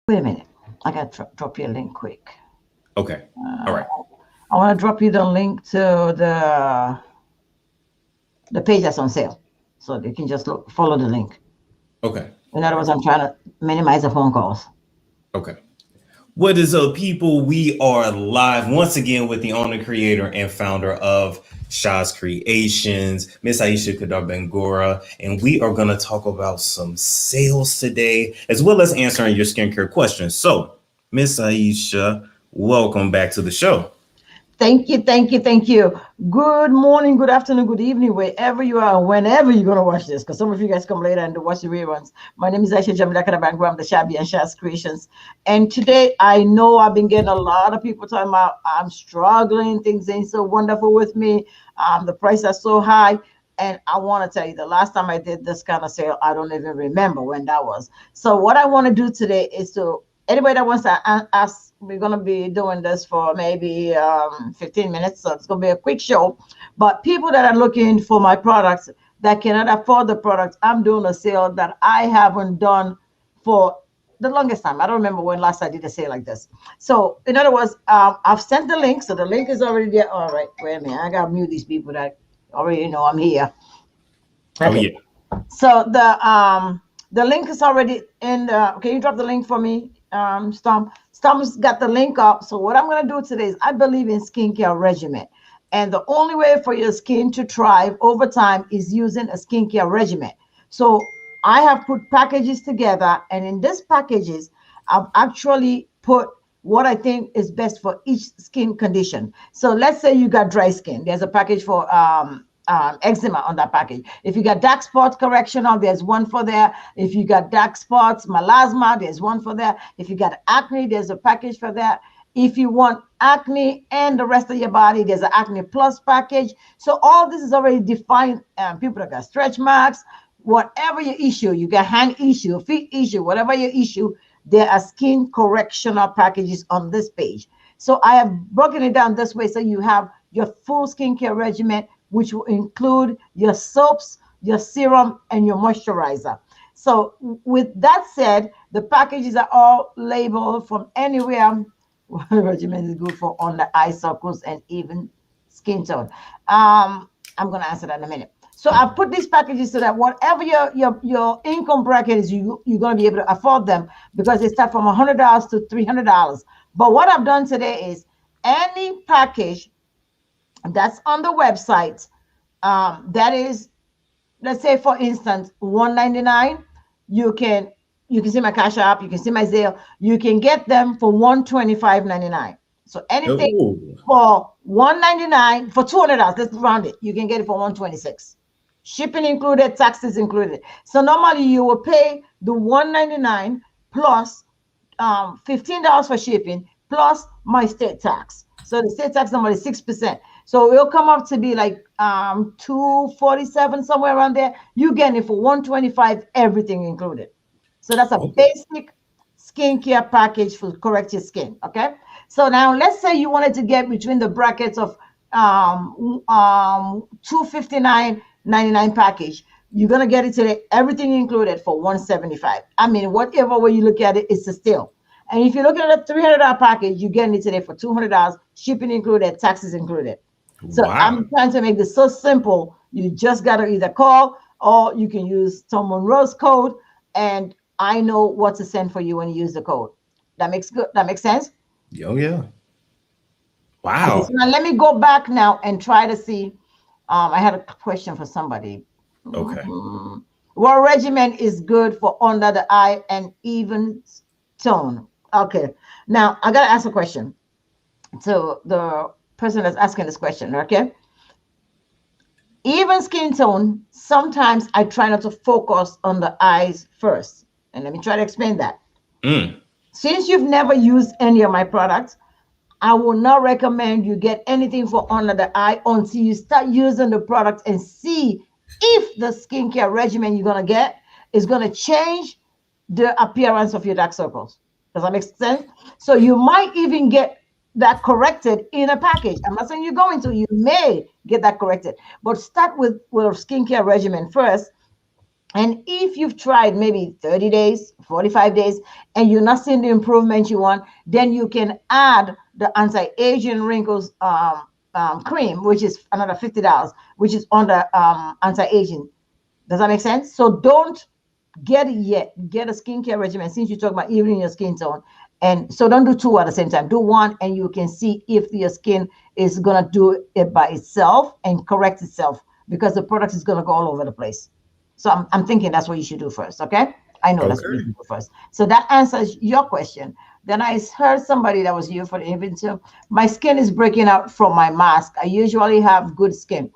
Wait a minute. I got to drop you a link quick. Okay. All right. I want to drop you the link to the page that's on sale. So you can just follow the link. Okay. In other words, I'm trying to minimize the phone calls. Okay. What is up, people? We are live once again with the owner, creator, and founder of Shah's Creations, Miss Aisha Kadar Bangura, and we are going to talk about some sales today, as well as answering your skincare questions. So, Miss Aisha, welcome back to the show. Thank you, thank you, thank you. Good morning, good afternoon, good evening, wherever you are, whenever you're going to watch this, because some of you guys come later and watch the reruns. My name is Aisha Jamila Kadabangu. I'm the Shabby and Shah's Creations. And today, I know I've been getting a lot of people talking about I'm struggling, things ain't so wonderful with me, the prices are so high. And I want to tell you, the last time I did this kind of sale, I don't even remember when that was. So what I want to do today is to anybody that wants to ask, we're going to be doing this for maybe 15 minutes. So it's going to be a quick show. But people that are looking for my products that cannot afford the products, I'm doing a sale that I haven't done for the longest time. I don't remember when last I did a sale like this. So in other words, I've sent the link. So the link is already there. All right, wait a minute. I got to mute these people that already know I'm here. Okay. Oh, yeah. So the link is already in the, can you drop the link for me? Stump's got the link up. So what I'm going to do today is I believe in skincare regimen. And the only way for your skin to thrive over time is using a skincare regimen. So I have put packages together, and in these packages, I've actually put what I think is best for each skin condition. So let's say you got dry skin. There's a package for eczema on that package. If you got dark spot correctional, there's one for there. If you got dark spots, melasma, there's one for there. If you got acne, there's a package for that. If you want acne and the rest of your body, there's an acne plus package. So all this is already defined. People that got stretch marks, whatever your issue, you got hand issue, feet issue, whatever your issue, there are skin correctional packages on this page. So I have broken it down this way so you have your full skincare regimen, which will include your soaps, your serum, and your moisturizer. So with that said, the packages are all labeled from anywhere. Regimen is good for under eye circles and even skin tone. I'm going to answer that in a minute. So I put these packages so that whatever your income bracket is, you're going to be able to afford them, because they start from $100 to $300. But what I've done today is any package that's on the website, that is, let's say for instance, $199, you can see my Cash App, you can see my Zelle, you can get them for $125.99. So anything for $199, for $200, let's round it, you can get it for $126. Shipping included, taxes included. So normally you will pay the $199 plus $15 for shipping plus my state tax. So the state tax number is 6%. So it'll come up to be like $247, somewhere around there. You get it for $125, everything included. So that's a basic skincare package for correct your skin. Okay. So now let's say you wanted to get between the brackets of $259.99 package. You're gonna get it today, everything included, for $175. I mean, whatever way you look at it, it's a steal. And if you're looking at a $300 package, you're getting it today for $200, shipping included, taxes included. So I'm trying to make this so simple. You just got to either call, or you can use Tom Monroe's code, and I know what to send for you when you use the code. That makes sense? Oh, yeah. Wow. Okay, so now let me go back now and try to see. I had a question for somebody. Okay. What regimen is good for under the eye and even tone? Okay. Now I got to ask a question to the person that's asking this question. Okay. Even skin tone, sometimes I try not to focus on the eyes first. And let me try to explain that. Since you've never used any of my products, I will not recommend you get anything for under the eye until you start using the product and see if the skincare regimen you're going to get is going to change the appearance of your dark circles. Does that make sense? So you might even get that corrected in a package. I'm not saying you're going to, you may get that corrected, but start with a skincare regimen first. And if you've tried maybe 30 days, 45 days, and you're not seeing the improvement you want, then you can add the anti-aging wrinkles cream, which is another $50, which is on the anti-aging. Does that make sense? So don't get it yet. Get a skincare regimen since you talk about evening your skin tone. And so don't do two at the same time. Do one and you can see if your skin is going to do it by itself and correct itself, because the product is going to go all over the place. So I'm thinking that's what you should do first. Okay. I know that's what you Okay. should do first. So that answers your question. Then I heard somebody that was you for the interview. My skin is breaking out from my mask. I usually have good skin.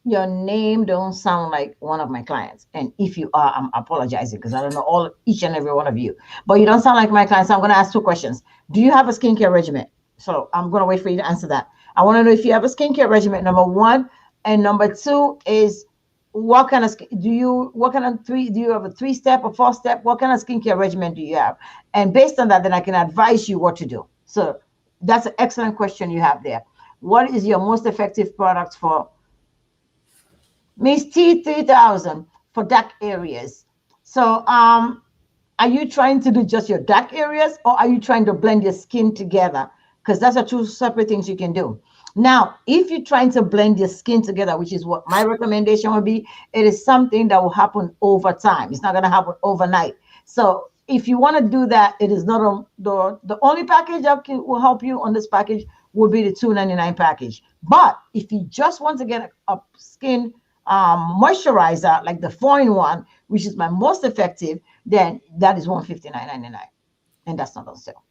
Your name don't sound like one of my clients, and if you are, I'm apologizing because I don't know all each and every one of you, but you don't sound like my clients. So I'm going to ask two questions. Do you have a skincare regimen? So I'm going to wait for you to answer that. I want to know if you have a skincare regimen, number one, and number two is what kind of do you, what kind of three, do you have a 3-step or 4-step? What kind of skincare regimen do you have? And based on that, then I can advise you what to do. So that's an excellent question you have there. What is your most effective product for Miss T 3000 for dark areas? So are you trying to do just your dark areas, or are you trying to blend your skin together? Because that's are two separate things you can do. Now, if you're trying to blend your skin together, which is what my recommendation would be, it is something that will happen over time. It's not going to happen overnight. So if you want to do that, it is not the only package that will help you on this package will be the $2.99 package. But if you just want to get a skin moisturizer like the 4-in-1, which is my most effective, then that is $159.99, and that's not on sale.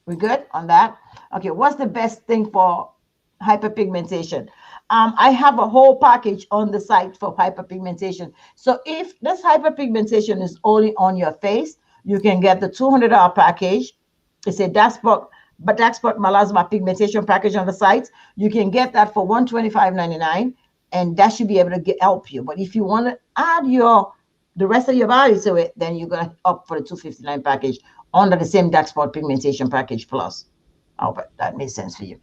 We good on that? Okay, what's the best thing for hyperpigmentation? I have a whole package on the site for hyperpigmentation. So if this hyperpigmentation is only on your face, you can get the $200 package. It's a dashboard, but dashboard melasma pigmentation package on the site. You can get that for $125.99, and that should be able to help you. But if you want to add the rest of your body to it, then you're gonna up for the $259 package under the same dark spot pigmentation package plus. I hope that makes sense for you.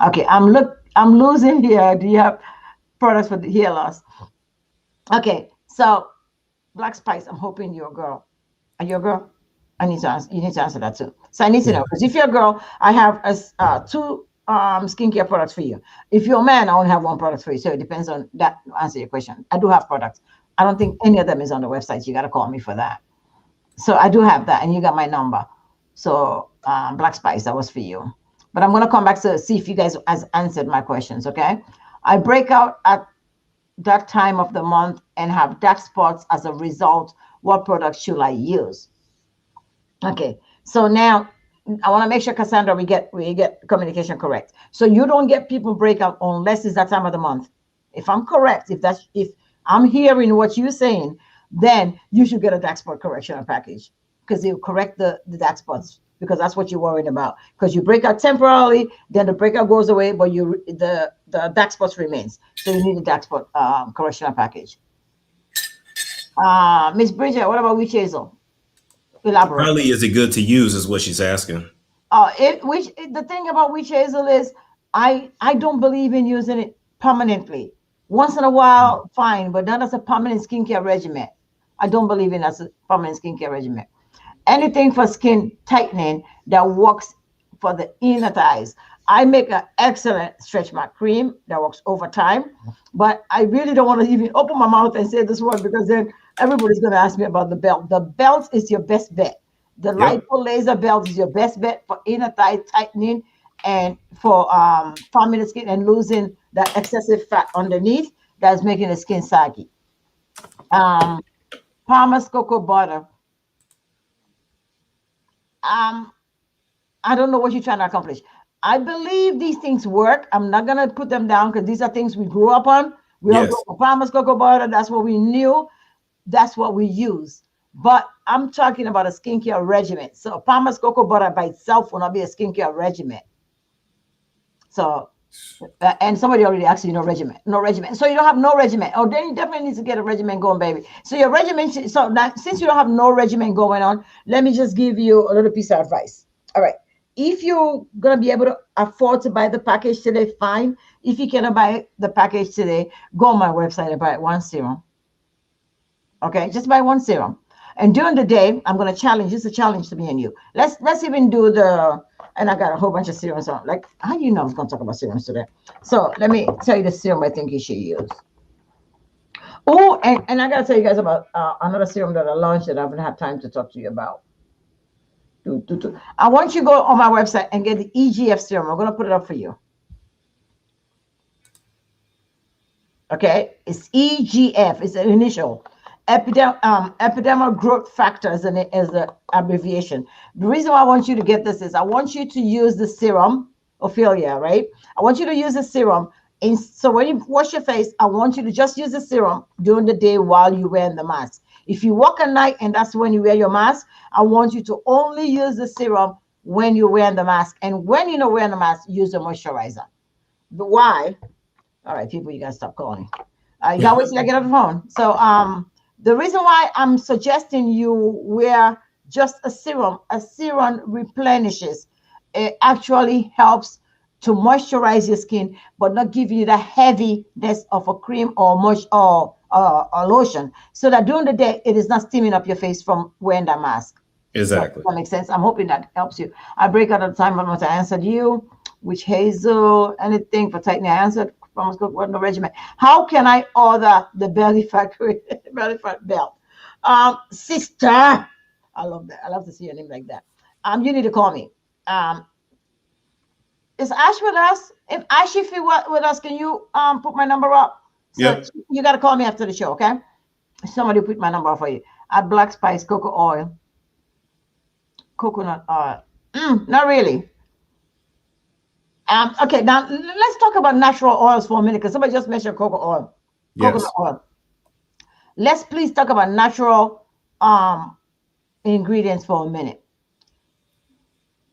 Okay, I'm losing here. Do you have products for the hair loss? Okay, so Black Spice, I'm hoping you're a girl. Are you a girl? I need to answer. You need to answer that too. So I need to know, because if you're a girl, I have two skincare products for you. If you're a man, I only have one product for you. So it depends on that. Answer your question. I do have products. I don't think any of them is on the website. You got to call me for that. So I do have that, and you got my number. So Black Spice, that was for you. But I'm going to come back to see if you guys has answered my questions, okay? I break out at that time of the month and have dark spots as a result. What products should I use? Okay, so now I want to make sure, Cassandra, we get communication correct. So you don't get people breakout unless it's that time of the month. If I'm correct, if I'm hearing what you're saying, then you should get a dark spot correction package, because it will correct the dark spots, because that's what you're worried about. Because you break out temporarily, then the breakout goes away, but the dark spots remains. So you need a dark spot correction package. Miss Bridget, what about Witch Hazel? Elaborate. Probably is it good to use is what she's asking. The thing about Witch Hazel is I don't believe in using it permanently. Once in a while, fine, but not as a permanent skincare regimen. I don't believe in as a permanent skincare regimen. Anything for skin tightening that works for the inner thighs. I make an excellent stretch mark cream that works over time, but I really don't want to even open my mouth and say this word, because then everybody's going to ask me about the belt. The belt is your best bet. The Yep. lipo laser belt is your best bet for inner thigh tightening and for forming the skin and losing that excessive fat underneath that's making the skin saggy. Um, Palmer's cocoa butter. Um, I don't know what you're trying to accomplish. I believe these things work. I'm not gonna put them down because these are things we grew up on. We all grew Yes. up with Palmer's cocoa butter. That's what we knew. That's what we use. But I'm talking about a skincare regimen. So Palmer's cocoa butter by itself will not be a skincare regimen. So, and somebody already asked you no regimen, no regimen. So you don't have no regimen. Oh, then you definitely need to get a regimen going, baby. So your regimen. So now, since you don't have no regimen going on, let me just give you a little piece of advice. All right. If you're gonna be able to afford to buy the package today, fine. If you cannot buy the package today, go on my website and buy one serum. Okay, just buy one serum. And during the day, I'm gonna challenge. It's a challenge to me and you. Let's even do the. And I got a whole bunch of serums on. Like, how do you know I was gonna talk about serums today? So let me tell you the serum I think you should use. Oh, and I gotta tell you guys about another serum that I launched that I haven't had time to talk to you about. I want you to go on my website and get the Egf serum. I'm gonna put it up for you. Okay, it's EGF. It's an initial. Epidermal growth factor is the abbreviation. The reason why I want you to get this is I want you to use the serum, Ophelia, right? I want you to use the serum. And so when you wash your face, I want you to just use the serum during the day while you're wearing the mask. If you walk at night and that's when you wear your mask, I want you to only use the serum when you're wearing the mask. And when you're not wearing the mask, use the moisturizer. But why? All right, people, you gotta stop calling. You gotta wait till I get off the phone. So the reason why I'm suggesting you wear just a serum replenishes. It actually helps to moisturize your skin, but not give you the heaviness of a cream or or lotion. So that during the day, it is not steaming up your face from wearing that mask. Exactly. That makes sense. I'm hoping that helps you. I break out of time once I answered you. Witch Hazel, anything for tightening. I answered. What the regimen? How can I order the belly fat belt? Sister, I love that. I love to see your name like that. You need to call me. Is Ash with us? If Ash, if you were with us, can you put my number up? So Yep. You got to call me after the show, okay? Somebody put my number up for you. At Black Spice Cocoa Oil, coconut oil. Not really. Okay, now let's talk about natural oils for a minute because somebody just mentioned coconut oil. Coconut Yes. oil. Let's please talk about natural ingredients for a minute.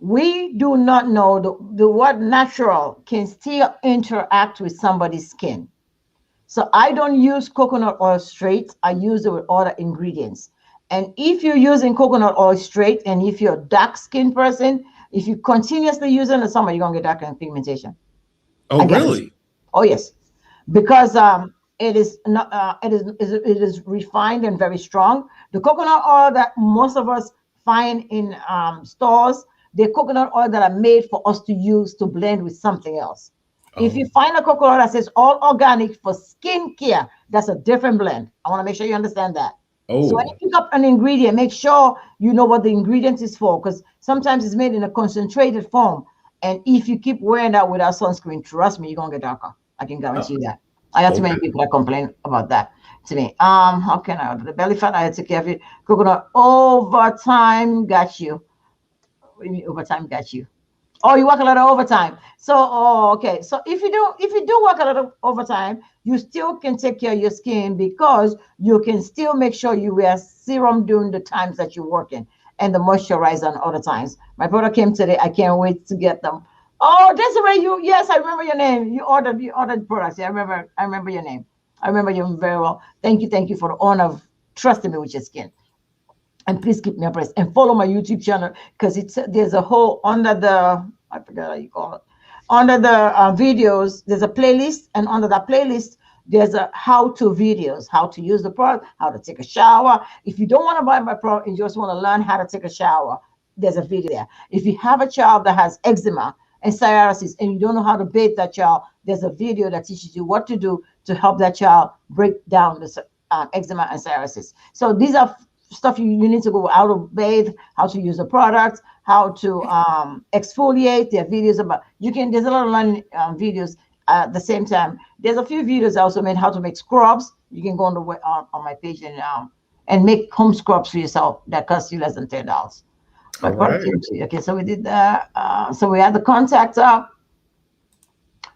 We do not know the word natural can still interact with somebody's skin. So I don't use coconut oil straight. I use it with other ingredients. And if you're using coconut oil straight, and if you're a dark skinned person, if you continuously use it in the summer, you're gonna get dark and pigmentation. Oh, really? Oh yes, because it is not it is refined and very strong. The coconut oil that most of us find in stores, they're coconut oil that are made for us to use to blend with something else. If you find a coconut oil that says all organic for skincare, that's a different blend. I want to make sure you understand that. So when you Oh, pick up an ingredient, make sure you know what the ingredient is for, because sometimes it's made in a concentrated form. And if you keep wearing that without sunscreen, trust me, you're gonna get darker. I can guarantee you that. I have too many okay. people that complain about that to me. How can I order the belly fat? I had to take care of it. Coconut overtime got you. What do you mean overtime got you? Oh, you work a lot of overtime. So, oh, okay. So if you do work a lot of overtime, you still can take care of your skin because you can still make sure you wear serum during the times that you're working and the moisturizer on other times. My product came today. I can't wait to get them. Oh, Desiree, yes, I remember your name. You ordered products. Yeah, I remember your name. I remember you very well. Thank you for the honor of trusting me with your skin. And please keep me abreast and follow my YouTube channel because there's a whole under the I forgot how you call it under the videos. There's a playlist, and under that playlist there's a how-to videos, how to use the product, how to take a shower. If you don't want to buy my product and you just want to learn how to take a shower, there's a video there. If you have a child that has eczema and psoriasis and you don't know how to bathe that child, there's a video that teaches you what to do to help that child break down the eczema and psoriasis. So these are stuff you need to go how to bathe, how to use the product, how to exfoliate. There are videos about there's a lot of learning videos at the same time. There's a few videos I also made how to make scrubs. You can go on my page and make home scrubs for yourself that cost you less than $10. All My product right. came to you. Okay, so we did that. So we had the contact up.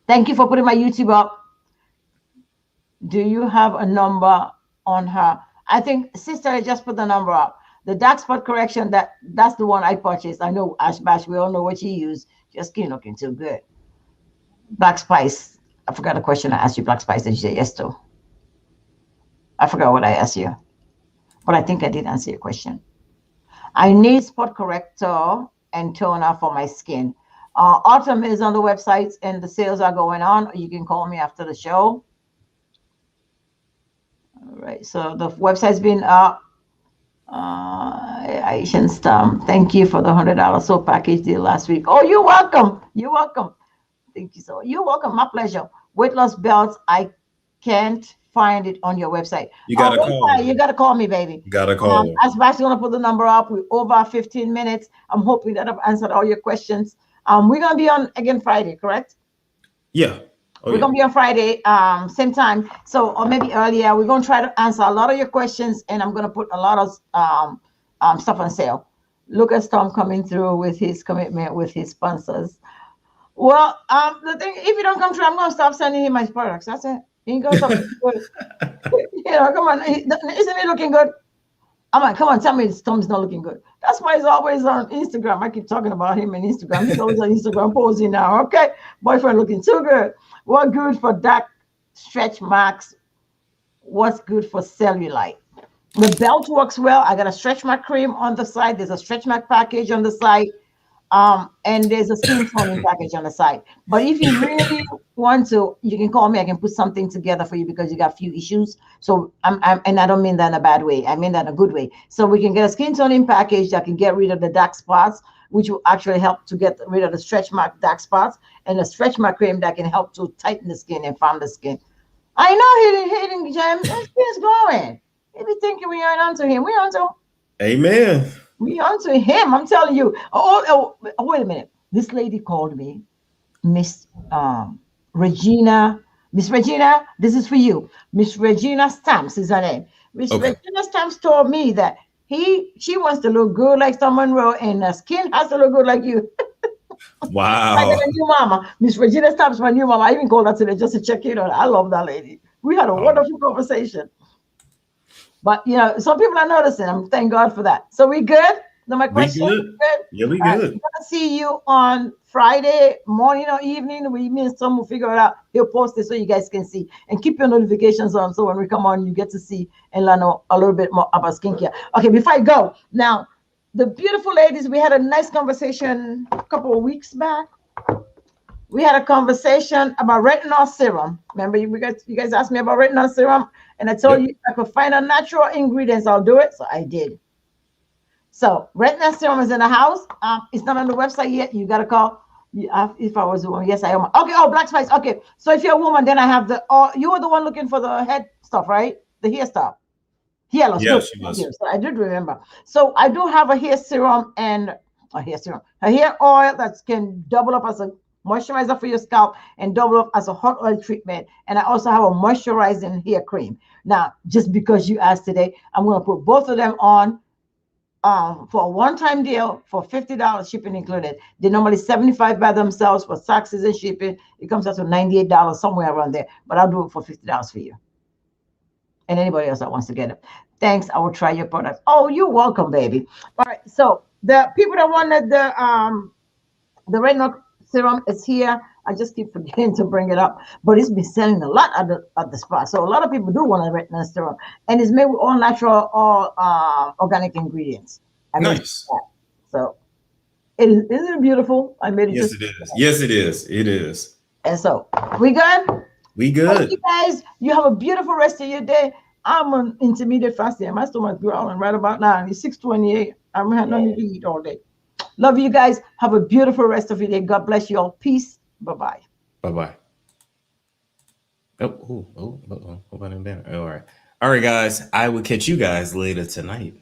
Thank you for putting my YouTube up. Do you have a number on her? I think sister, I just put the number up. The dark spot correction, that's the one I purchased. I know Ash Bash, we all know what you use. Your skin looking too good. Black Spice. I forgot the question I asked you, Black Spice. Did you say yes to? I forgot what I asked you, but I think I did answer your question. I need spot corrector and toner for my skin. Autumn is on the websites and the sales are going on. You can call me after the show. All right, so the website's been up. Asian Stamp, thank you for the $100 soap package deal last week. Oh, you're welcome. You're welcome. Thank you so. You're welcome. My pleasure. Weight loss belts. I can't find it on your website. You gotta call. You gotta call me, baby. You gotta call. As Sebastian's gonna put the number up. We're over 15 minutes. I'm hoping that I've answered all your questions. We're gonna be on again Friday, correct? Yeah. We're gonna be on Friday, same time. So, or maybe earlier. We're gonna try to answer a lot of your questions, and I'm gonna put a lot of stuff on sale. Look at Storm coming through with his commitment with his sponsors. Well, the thing, if you don't come through, I'm gonna stop sending him my products. That's it. He ain't gonna stop. Come on, isn't he looking good? I'm like, come on, tell me Storm's not looking good. That's why he's always on Instagram. I keep talking about him on Instagram. He's always on Instagram posing now. Okay, boyfriend looking too good. What good for dark stretch marks? What's good for cellulite? The belt works well. I got a stretch mark cream on the side. There's a stretch mark package on the side. And there's a skin toning package on the side. But if you really want to, you can call me. I can put something together for you because you got a few issues. So and I don't mean that in a bad way. I mean that in a good way. So we can get a skin toning package that can get rid of the dark spots, which will actually help to get rid of the stretch mark dark spots, and a stretch mark cream that can help to tighten the skin and firm the skin. I know hitting James. His skin's glowing. He be thinking we aren't onto him. We onto him. Amen. We onto him. I'm telling you. Oh, wait a minute. This lady called me, Miss Regina. Miss Regina, this is for you. Miss Regina Stamps is her name. Miss Regina Stamps told me that she wants to look good like Tom Monroe, and her skin has to look good like you. Wow. Like a new mama. Miss Regina Stamps, my new mama. I even called her today just to check in on her. I love that lady. We had a wonderful conversation. But some people are noticing. Thank God for that. So we good? No, my question. We good. Yeah, we good. I'm gonna see you on Friday morning or evening. Me and Tom will figure it out. He'll post it so you guys can see, and keep your notifications on. So when we come on, you get to see and learn a little bit more about skincare. Okay, before I go, now the beautiful ladies, we had a nice conversation a couple of weeks back. We had a conversation about retinol serum. Remember, you guys asked me about retinol serum, and I told you if I could find a natural ingredients, I'll do it. So I did. So retinol serum is in the house. It's not on the website yet. You gotta call. If I was a woman, yes, I am. Okay. Oh, black spice. Okay. So if you're a woman, then I have you were the one looking for the head stuff, right? The hair stuff. Hair loss. Yes, she was. So I did remember. So I do have a hair serum and a hair oil that can double up as a moisturizer for your scalp and double up as a hot oil treatment. And I also have a moisturizing hair cream. Now, just because you asked today, I'm going to put both of them on for a one-time deal for $50 shipping included. They're normally $75 by themselves for taxes and shipping. It comes out to $98 somewhere around there, but I'll do it for $50 for you. And anybody else that wants to get it. Thanks. I will try your product. Oh, you're welcome, baby. All right. So the people that wanted the retinol serum is here. I just keep forgetting to bring it up, but it's been selling a lot at the spot. So a lot of people do want a retinol serum, and it's made with all natural, all organic ingredients. Nice. So isn't it beautiful? I made it. Yes, it is. Yes, it is. It is. And so we good? We good. Thank you guys. You have a beautiful rest of your day. I'm on intermediate fasting. My stomach growling right about now. It's 6:28. I'm not going to eat all day. Love you guys. Have a beautiful rest of your day. God bless you all. Peace. Bye-bye. Bye-bye. Oh, all right. All right, guys. I will catch you guys later tonight.